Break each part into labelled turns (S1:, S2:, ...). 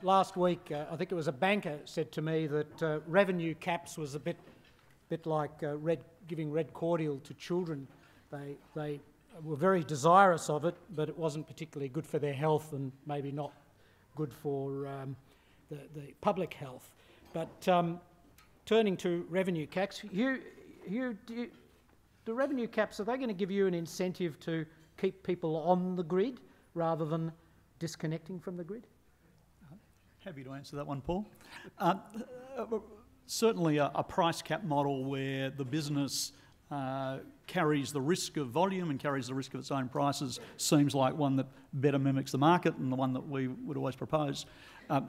S1: Last week, I think it was a banker said to me that revenue caps was a bit like giving red cordial to children. They were very desirous of it, but it wasn't particularly good for their health and maybe not good for the public health. But turning to revenue caps, Hugh, the revenue caps, are they going to give you an incentive to keep people on the grid rather than disconnecting from the grid?
S2: Happy to answer that one, Paul. Certainly a price cap model where the business carries the risk of volume and carries the risk of its own prices seems like one that better mimics the market and the one that we would always propose.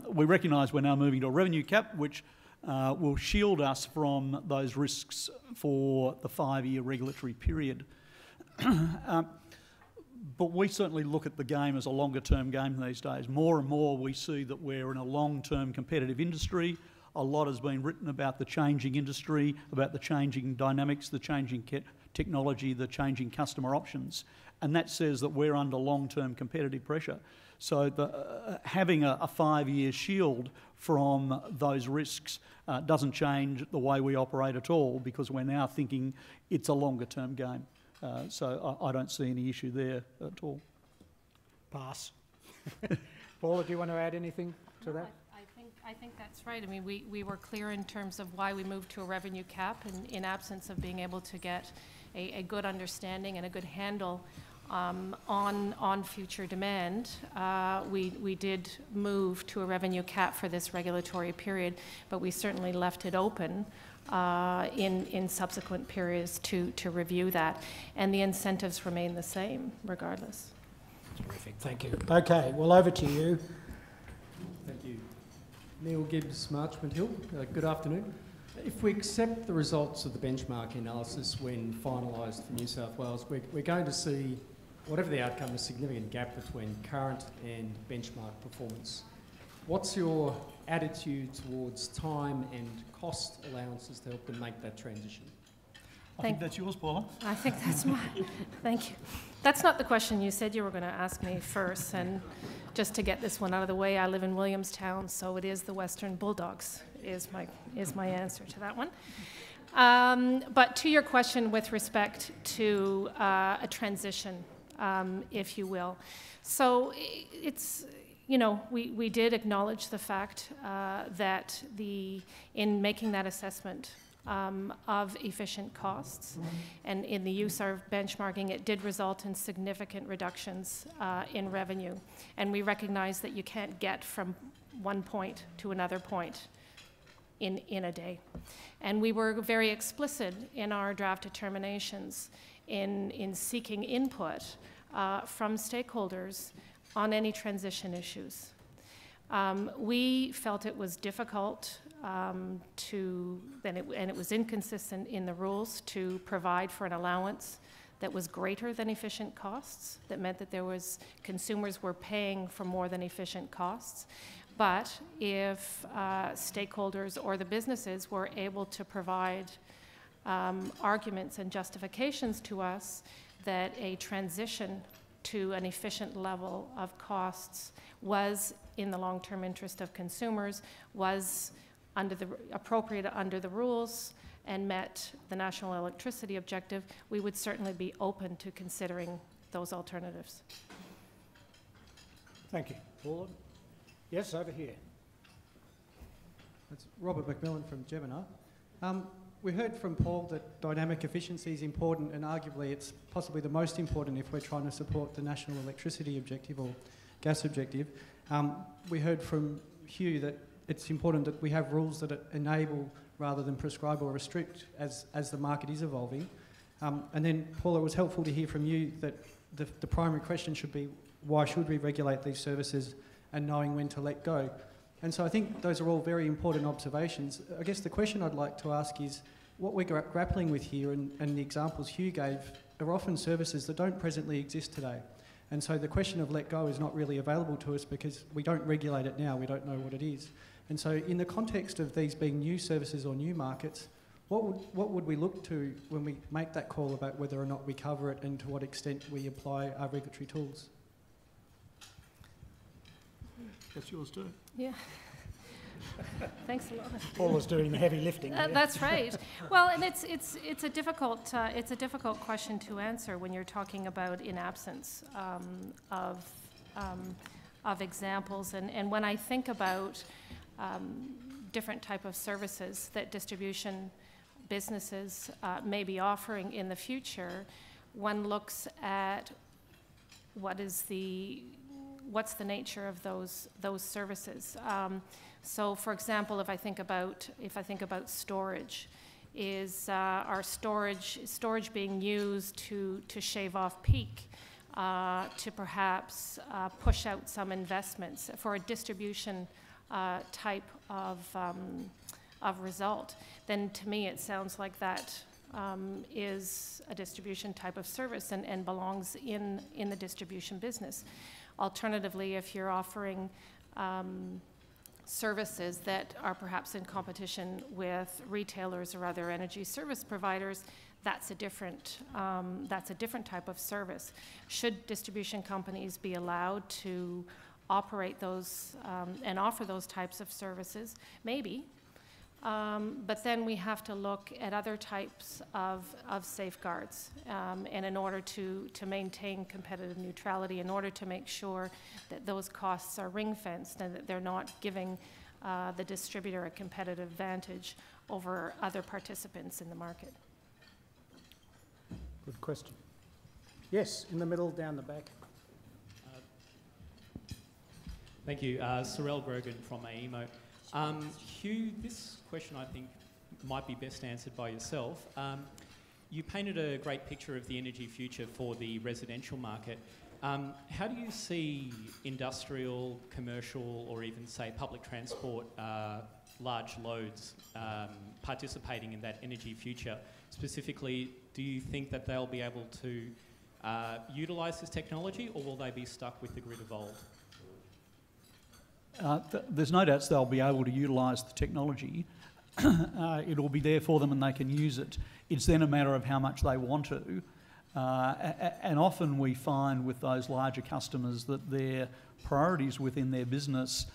S2: We recognise we're now moving to a revenue cap which will shield us from those risks for the 5-year regulatory period. But we certainly look at the game as a longer-term game these days. More and more we see that we're in a long-term competitive industry. A lot has been written about the changing industry, about the changing dynamics, the changing technology, the changing customer options. And that says that we're under long-term competitive pressure. So having a 5-year shield from those risks doesn't change the way we operate at all, because we're now thinking it's a longer-term game. So I don't see any issue there at all. Pass.
S1: Paula, do you want to add anything to that?
S3: I think that's right. I mean, we were clear in terms of why we moved to a revenue cap, and in absence of being able to get a good understanding and a good handle on future demand, we did move to a revenue cap for this regulatory period, but we certainly left it open in subsequent periods to review that, and the incentives remain the same regardless.
S1: Terrific, thank you. Okay, well, over to you.
S4: Thank you. Neil Gibbs, Marchmont Hill. Good afternoon. If we accept the results of the benchmark analysis when finalised for New South Wales, we're going to see, whatever the outcome, a significant gap between current and benchmark performance. What's your attitude towards time and cost allowances to help them make that transition?
S2: I think that's yours, Paula.
S3: I think that's mine. Thank you. That's not the question you said you were going to ask me first, and just to get this one out of the way, I live in Williamstown, so it is the Western Bulldogs is my answer to that one. But to your question with respect to a transition, if you will. So it's, you know, we did acknowledge the fact that in making that assessment of efficient costs, and in the use of benchmarking, it did result in significant reductions in revenue. And we recognize that you can't get from one point to another point in a day. And we were very explicit in our draft determinations in seeking input from stakeholders on any transition issues. We felt it was difficult and it was inconsistent in the rules to provide for an allowance that was greater than efficient costs. That meant that consumers were paying for more than efficient costs. But if stakeholders or the businesses were able to provide arguments and justifications to us that a transition to an efficient level of costs was in the long-term interest of consumers, was appropriate under the rules, and met the national electricity objective, we would certainly be open to considering those alternatives.
S1: Thank you. Paula? Yes, over here.
S5: That's Robert McMillan from Gemini. We heard from Paul that dynamic efficiency is important, and arguably it's possibly the most important if we're trying to support the national electricity objective or gas objective. We heard from Hugh that it's important that we have rules that enable rather than prescribe or restrict as the market is evolving. And then, Paula, it was helpful to hear from you that the primary question should be, why should we regulate these services, and knowing when to let go. And so I think those are all very important observations. I guess the question I'd like to ask is, what we're grappling with here, and the examples Hugh gave, are often services that don't presently exist today. And so the question of let go is not really available to us because we don't regulate it now, we don't know what it is. And so in the context of these being new services or new markets, what would we look to when we make that call about whether or not we cover it and to what extent we apply our regulatory tools?
S2: That's yours too.
S3: Yeah. Thanks a lot.
S1: Paula's doing the heavy lifting.
S3: That's right. Well, and it's a difficult question to answer when you're talking about in absence of examples. And when I think about different type of services that distribution businesses may be offering in the future, one looks at what's the nature of those services. So, for example, if I think about storage, is our storage being used to shave off peak, to perhaps push out some investments for a distribution type of result? Then, to me, it sounds like that is a distribution type of service and belongs in the distribution business. Alternatively, if you're offering services that are perhaps in competition with retailers or other energy service providers, that's a different type of service. Should distribution companies be allowed to operate those and offer those types of services? Maybe. But then we have to look at other types of safeguards, and in order to maintain competitive neutrality, in order to make sure that those costs are ring-fenced and that they're not giving the distributor a competitive advantage over other participants in the market.
S1: Good question. Yes, in the middle, down the back.
S6: Thank you. Sorrel Grogan from AEMO. Hugh, this question I think might be best answered by yourself. You painted a great picture of the energy future for the residential market. How do you see industrial, commercial, or even, say, public transport large loads participating in that energy future? Specifically, do you think that they'll be able to utilise this technology, or will they be stuck with the grid of old?
S2: There's no doubts they'll be able to utilise the technology. It'll be there for them and they can use it. It's then a matter of how much they want to. And often we find with those larger customers that their priorities within their business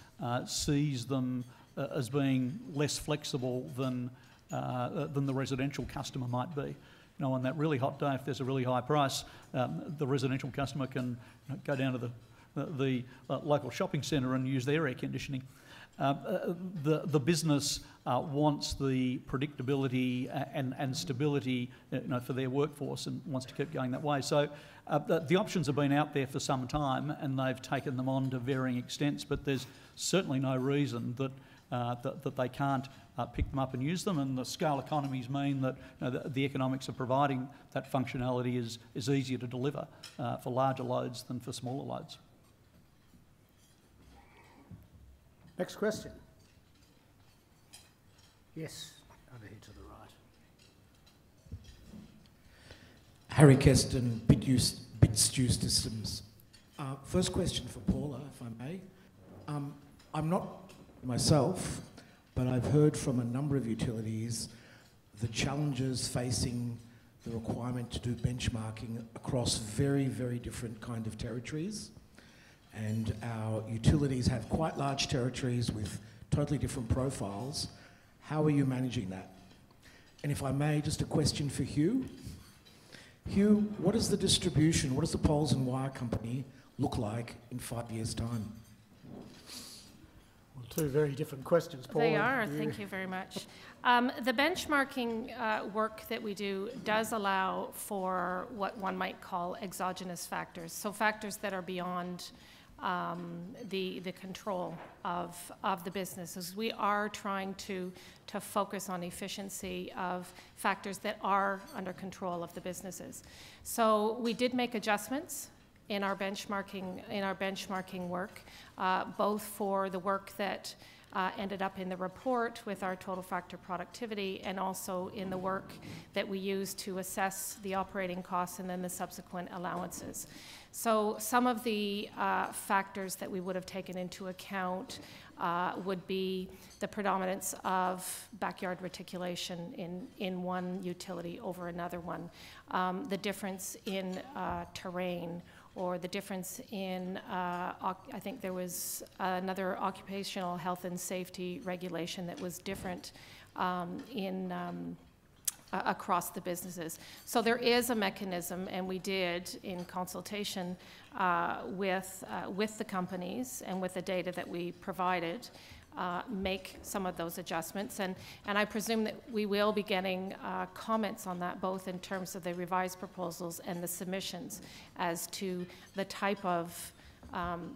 S2: sees them as being less flexible than the residential customer might be. You know, on that really hot day, if there's a really high price, the residential customer can go down to the local shopping centre and use their air conditioning. The business wants the predictability and stability, for their workforce, and wants to keep going that way. So the options have been out there for some time, and they've taken them on to varying extents. But there's certainly no reason that they can't pick them up and use them. And the scale economies mean that the economics of providing that functionality is easier to deliver for larger loads than for smaller loads.
S1: Next question. Yes, over here to the right.
S7: Harry Keston, BitStew Systems. First question for Paula, if I may. I'm not myself, but I've heard from a number of utilities the challenges facing the requirement to do benchmarking across very, very different kind of territories. And our utilities have quite large territories with totally different profiles. How are you managing that? And if I may, just a question for Hugh. Hugh, what is the distribution, what does the poles and wire company look like in 5 years' time?
S1: Well, two very different questions, Paul.
S3: They are, thank you very much. The benchmarking work that we do does allow for what one might call exogenous factors, so factors that are beyond the control of the businesses. We are trying to focus on efficiency of factors that are under control of the businesses. So we did make adjustments in our benchmarking work, both for the work that ended up in the report with our total factor productivity, and also in the work that we use to assess the operating costs and then the subsequent allowances. So some of the factors that we would have taken into account would be the predominance of backyard reticulation in one utility over another one, the difference in terrain, or the difference in, I think there was another occupational health and safety regulation that was different across the businesses. So there is a mechanism, and we did, in consultation with the companies and with the data that we provided, make some of those adjustments. And I presume that we will be getting comments on that, both in terms of the revised proposals and the submissions, as to the type of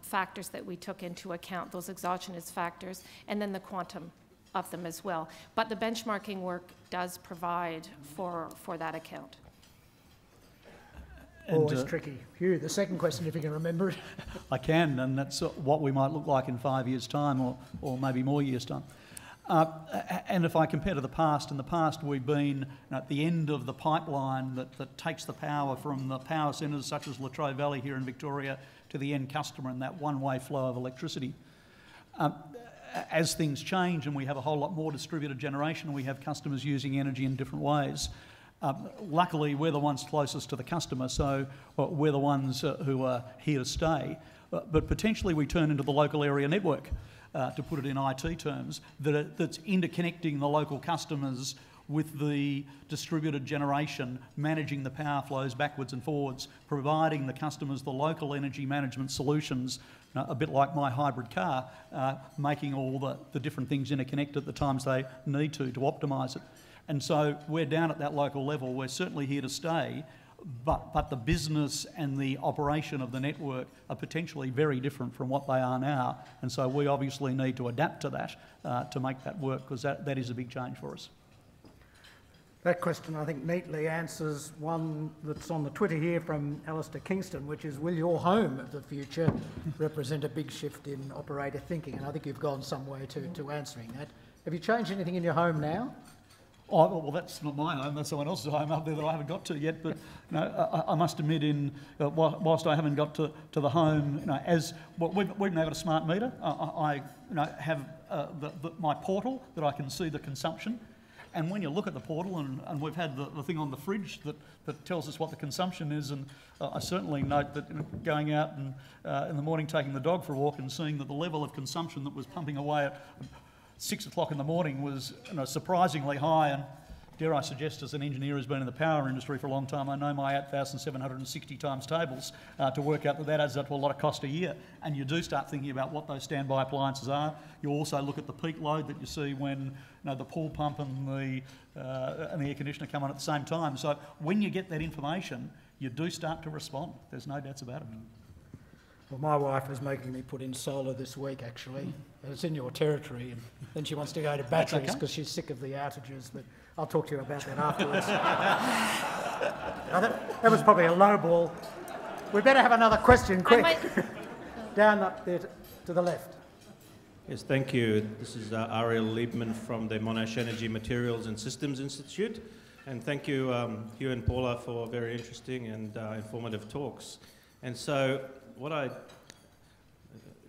S3: factors that we took into account, those exogenous factors, and then the quantum of them as well. But the benchmarking work does provide for that account.
S1: Always tricky. Hugh, the second question, if you can remember it.
S2: I can, and that's what we might look like in 5 years' time, or maybe more years' time. And if I compare to the past, in the past we've been at the end of the pipeline that takes the power from the power centres such as Latrobe Valley here in Victoria to the end customer, and that one-way flow of electricity. As things change and we have a whole lot more distributed generation and we have customers using energy in different ways, luckily we're the ones closest to the customer, so we're the ones who are here to stay. But potentially we turn into the local area network, to put it in IT terms, that's interconnecting the local customers with the distributed generation, managing the power flows backwards and forwards, providing the customers the local energy management solutions, a bit like my hybrid car, making all the different things interconnect at the times they need to optimise it. And so we're down at that local level. We're certainly here to stay, but the business and the operation of the network are potentially very different from what they are now. And so we obviously need to adapt to that to make that work, because that is a big change for us.
S1: That question, I think, neatly answers one that's on the Twitter here from Alistair Kingston, which is, will your home of the future represent a big shift in operator thinking? And I think you've gone some way to answering that. Have you changed anything in your home now?
S2: Oh, well, that's not my home. That's someone else's home up there that I haven't got to yet. But I must admit, whilst I haven't got to the home, as we've now got a smart meter. I have my portal that I can see the consumption. And when you look at the portal, and we've had the thing on the fridge that tells us what the consumption is, and I certainly note that going out and in the morning taking the dog for a walk and seeing that the level of consumption that was pumping away at 6 o'clock in the morning was surprisingly high. And dare I suggest, as an engineer who's been in the power industry for a long time, I know my 8,760 times tables to work out that adds up to a lot of cost a year. And you do start thinking about what those standby appliances are. You also look at the peak load that you see when the pool pump and the air conditioner come on at the same time. So when you get that information, you do start to respond. There's no doubts about it.
S1: Well, my wife is making me put in solar this week, actually. It's in your territory, and then she wants to go to batteries because she's sick of the outages, but I'll talk to you about that afterwards. That was probably a low ball. We better have another question, quick. Down up there to the left.
S8: Yes, thank you. This is Ariel Liebman from the Monash Energy Materials and Systems Institute. And thank you, Hugh and Paula, for very interesting and informative talks. And so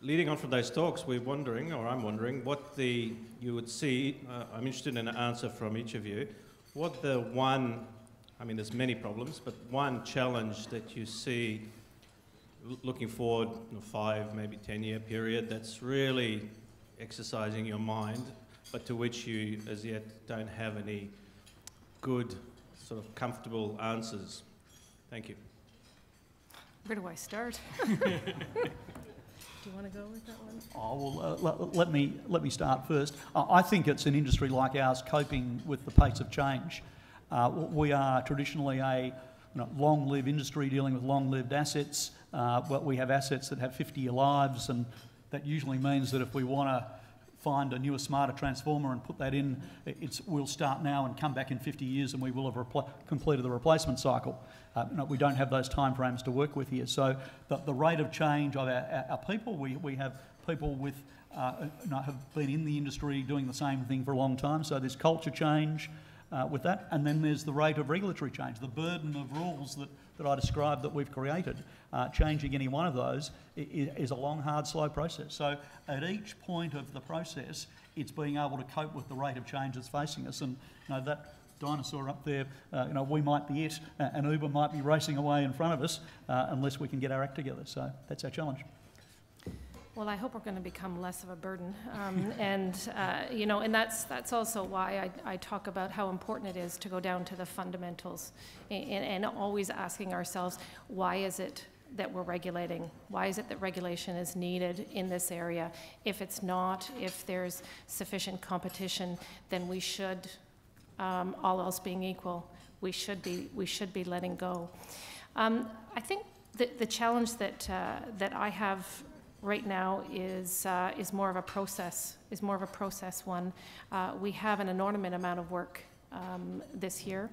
S8: leading on from those talks, I'm wondering what you would see, I'm interested in an answer from each of you, what the one, there's many problems, but one challenge that you see looking forward, 5, maybe 10-year period, that's really exercising your mind, but to which you as yet don't have any good, sort of comfortable answers. Thank you.
S3: Where do I start? Do you want to go with that one?
S2: Oh, well, let me start first. I think it's an industry like ours coping with the pace of change. We are traditionally a long-lived industry dealing with long-lived assets. But we have assets that have 50-year lives, and that usually means that if we want to find a newer, smarter transformer and put that in, we'll start now and come back in 50 years and we will have completed the replacement cycle. We don't have those timeframes to work with here. So the rate of change of our people, we have people with have been in the industry doing the same thing for a long time. So there's culture change with that, and then there's the rate of regulatory change, the burden of rules that I described that we've created. Changing any one of those is a long, hard, slow process. So at each point of the process, it's being able to cope with the rate of change that's facing us, and dinosaur up there. We might be it, and Uber might be racing away in front of us unless we can get our act together. So that's our challenge.
S3: Well, I hope we're going to become less of a burden, and that's also why I talk about how important it is to go down to the fundamentals, and always asking ourselves, why is it that we're regulating? Why is it that regulation is needed in this area? If it's not, if there's sufficient competition, then we should, all else being equal, we should be letting go. I think the challenge that I have right now is more of a process. One. We have an inordinate amount of work this year,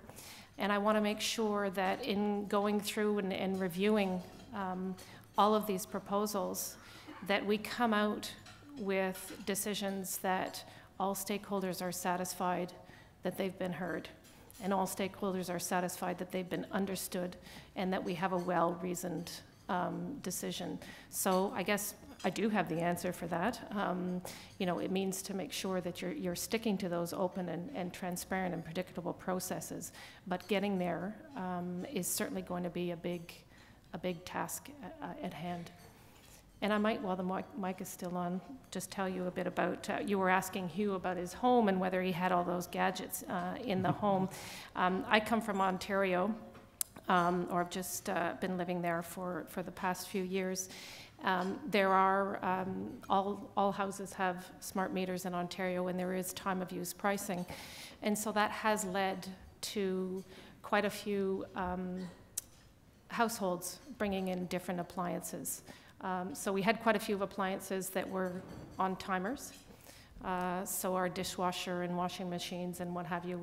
S3: and I want to make sure that in going through and reviewing all of these proposals, that we come out with decisions that all stakeholders are satisfied that they've been heard, and all stakeholders are satisfied that they've been understood, and that we have a well-reasoned decision. So I guess I do have the answer for that. It means to make sure that you're sticking to those open and transparent and predictable processes. But getting there is certainly going to be a big task at hand. And I might, while the mic is still on, just tell you a bit about, you were asking Hugh about his home and whether he had all those gadgets in the home. I come from Ontario, or I've just been living there for the past few years. There are, all houses have smart meters in Ontario, and there is time of use pricing. And so that has led to quite a few households bringing in different appliances. So we had quite a few appliances that were on timers. So our dishwasher and washing machines and what have you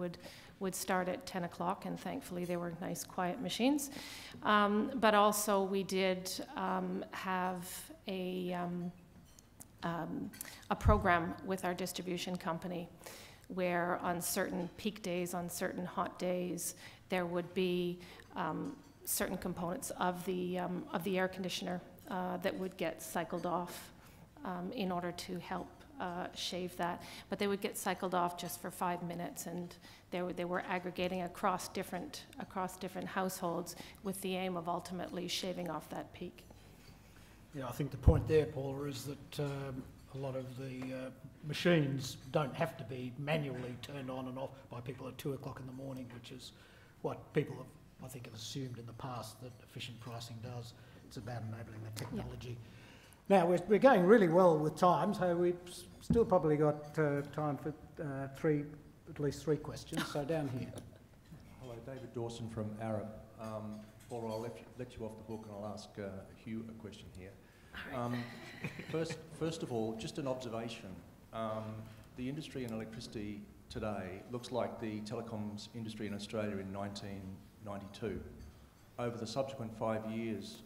S3: would start at 10 o'clock, and thankfully they were nice, quiet machines. But also we did have a program with our distribution company where on certain peak days, on certain hot days, there would be certain components of the air conditioner that would get cycled off in order to help shave that. But they would get cycled off just for 5 minutes, and they were aggregating across different households with the aim of ultimately shaving off that peak.
S1: Yeah, I think the point there, Paula, is that a lot of the machines don't have to be manually turned on and off by people at 2 o'clock in the morning, which is what people have, I think, have assumed in the past that efficient pricing does. It's about enabling the technology. Yeah. Now, we're going really well with time, so we've still probably got time for at least three questions. So down here.
S9: Hello, David Dawson from Arup. Paula, I'll let you off the hook, and I'll ask Hugh a question here. First of all, just an observation. The industry in electricity today looks like the telecoms industry in Australia in 1992. Over the subsequent 5 years,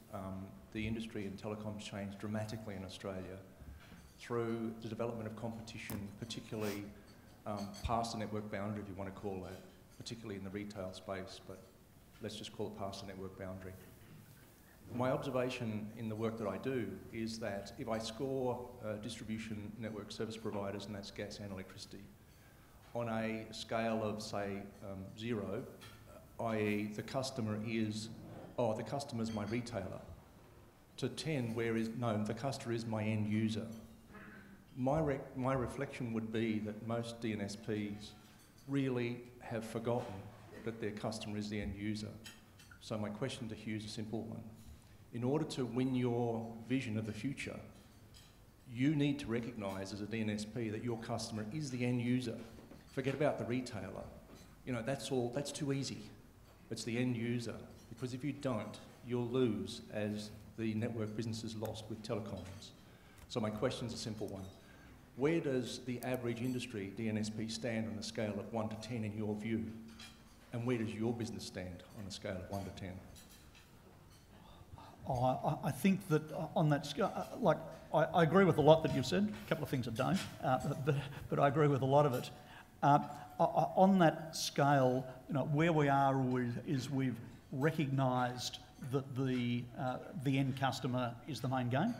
S9: the industry in telecoms changed dramatically in Australia through the development of competition, particularly past the network boundary, if you want to call that, particularly in the retail space, but let's just call it past the network boundary. My observation in the work that I do is that if I score distribution network service providers, and that's gas and electricity, on a scale of, say, 0, i.e. the customer is, the customer's my retailer, to 10, the customer is my end user. My reflection would be that most DNSPs really have forgotten that their customer is the end user. So my question to Hugh is a simple one. In order to win your vision of the future, you need to recognise as a DNSP that your customer is the end user. Forget about the retailer. That's too easy. It's the end user. Because if you don't, you'll lose as the network business is lost with telecoms. So my question's a simple one. Where does the average industry DNSP stand on a scale of 1 to 10 in your view? And where does your business stand on a scale of 1 to 10?
S2: I think that on that scale, I agree with a lot that you've said. A couple of things I don't, but I agree with a lot of it. On that scale, where we are is we've recognised that the end customer is the main game,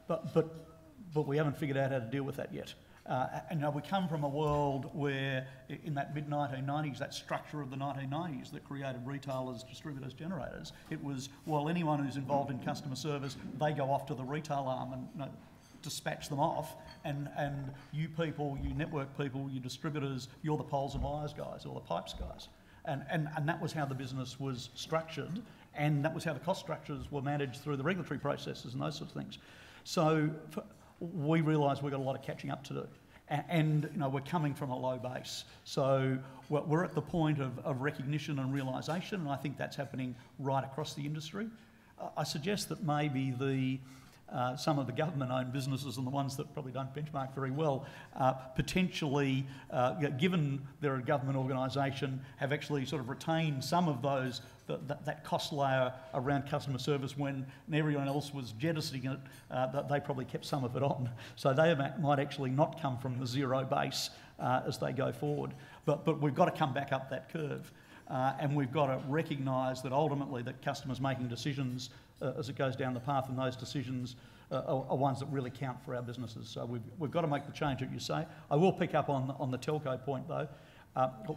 S2: but we haven't figured out how to deal with that yet. And we come from a world where in that mid-1990s, that structure of the 1990s that created retailers, distributors, generators, it was, well, anyone who's involved in customer service, they go off to the retail arm and dispatch them off, and you people, you network people, you distributors, you're the poles and wires guys or the pipes guys. And that was how the business was structured, and that was how the cost structures were managed through the regulatory processes and those sorts of things. So we realised we've got a lot of catching up to do. And we're coming from a low base. So we're at the point of recognition and realisation, and I think that's happening right across the industry. I suggest that maybe some of the government-owned businesses and the ones that probably don't benchmark very well, potentially, given they're a government organisation, have actually sort of retained some of those, that cost layer around customer service when everyone else was jettisoning it, that they probably kept some of it on. So they might actually not come from the zero base as they go forward. But we've got to come back up that curve. And we've got to recognise that ultimately that customers making decisions as it goes down the path, and those decisions are ones that really count for our businesses. So we've got to make the change that you say. I will pick up on the telco point though.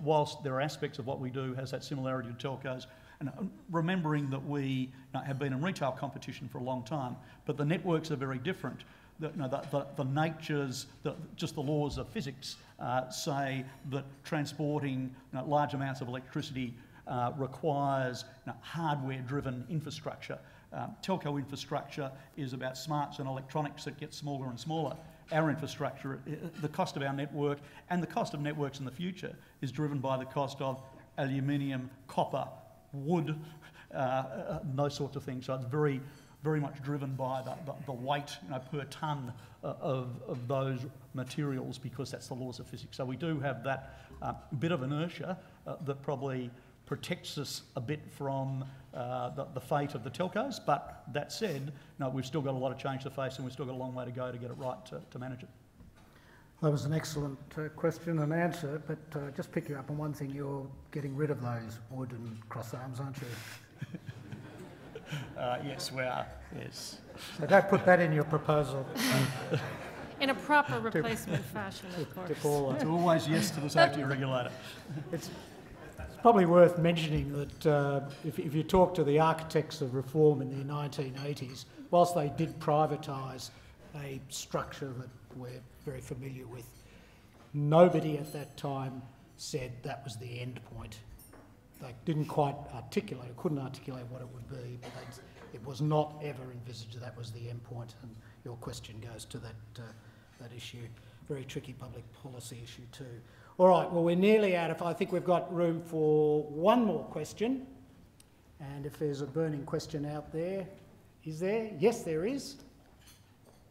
S2: Whilst there are aspects of what we do has that similarity to telcos, and remembering that we have been in retail competition for a long time, but the networks are very different. The natures, just the laws of physics say that transporting large amounts of electricity requires hardware-driven infrastructure. Telco infrastructure is about smarts and electronics that get smaller and smaller. Our infrastructure, the cost of our network and the cost of networks in the future is driven by the cost of aluminium, copper, wood, those sorts of things. So it's very, very much driven by the weight per tonne of those materials, because that's the laws of physics. So we do have that bit of inertia that probably protects us a bit from the fate of the telcos. But that said, we've still got a lot of change to face, and we've still got a long way to go to get it right to manage it.
S1: That was an excellent question and answer, but just pick you up on one thing, you're getting rid of those wood and cross arms, aren't you?
S2: Yes, we are, yes.
S1: So don't put that in your proposal.
S3: In a proper replacement fashion, of course.
S2: It's always yes to the safety regulator.
S1: It's probably worth mentioning that if you talk to the architects of reform in the 1980s, whilst they did privatise a structure that we're very familiar with, nobody at that time said that was the end point. They didn't quite articulate, or couldn't articulate what it would be, but it was not ever envisaged that was the end point. And your question goes to that issue. Very tricky public policy issue too. All right, well, we're nearly out of... I think we've got room for one more question. And if there's a burning question out there, is there? Yes, there is.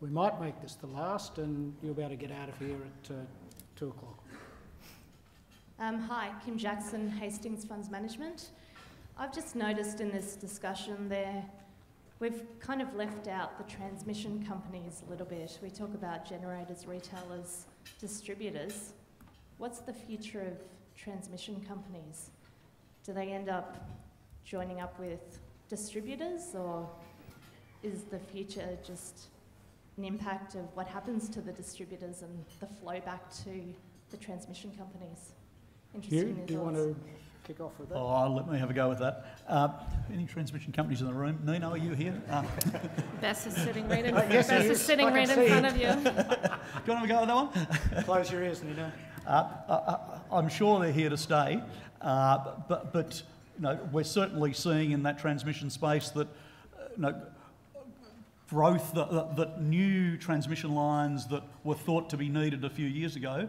S1: We might make this the last, and you'll be able to get out of here at 2 o'clock.
S10: Hi, Kim Jackson, Hastings Funds Management. I've just noticed in this discussion there, we've kind of left out the transmission companies a little bit. We talk about generators, retailers, distributors. What's the future of transmission companies? Do they end up joining up with distributors, or is the future just an impact of what happens to the distributors and the flow back to the transmission companies?
S1: Hugh, do you want to kick off with that?
S2: Oh, let me have a go with that. Any transmission companies in the room? Nino, are you here?
S3: Bess is sitting right in,
S1: yes,
S3: Bess is sitting right in front of you.
S2: Do you want to have a go with that one?
S1: Close your ears, Nino.
S2: I'm sure they're here to stay, but we're certainly seeing in that transmission space that growth, that new transmission lines that were thought to be needed a few years ago,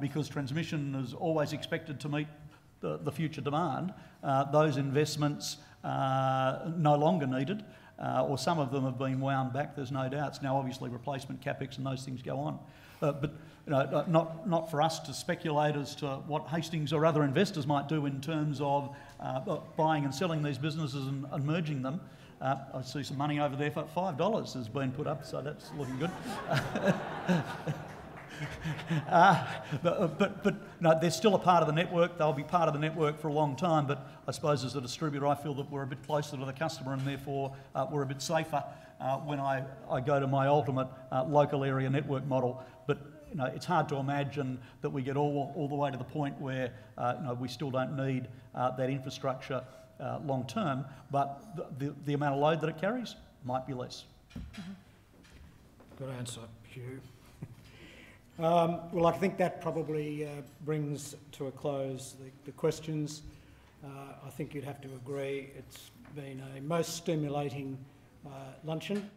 S2: because transmission is always expected to meet the future demand, those investments no longer needed, or some of them have been wound back, there's no doubts. Now obviously replacement capex and those things go on. But not for us to speculate as to what Hastings or other investors might do in terms of buying and selling these businesses and merging them. I see some money over there for $5 has been put up, so that's looking good. But no, they're still a part of the network. They'll be part of the network for a long time. But I suppose as a distributor, I feel that we're a bit closer to the customer, and therefore we're a bit safer when I go to my ultimate local area network model. But you know, it's hard to imagine that we get all the way to the point where you know, we still don't need that infrastructure long term, but the amount of load that it carries might be less.
S11: Good answer, Hugh.
S1: Well, I think that probably brings to a close the questions. I think you'd have to agree it's been a most stimulating luncheon.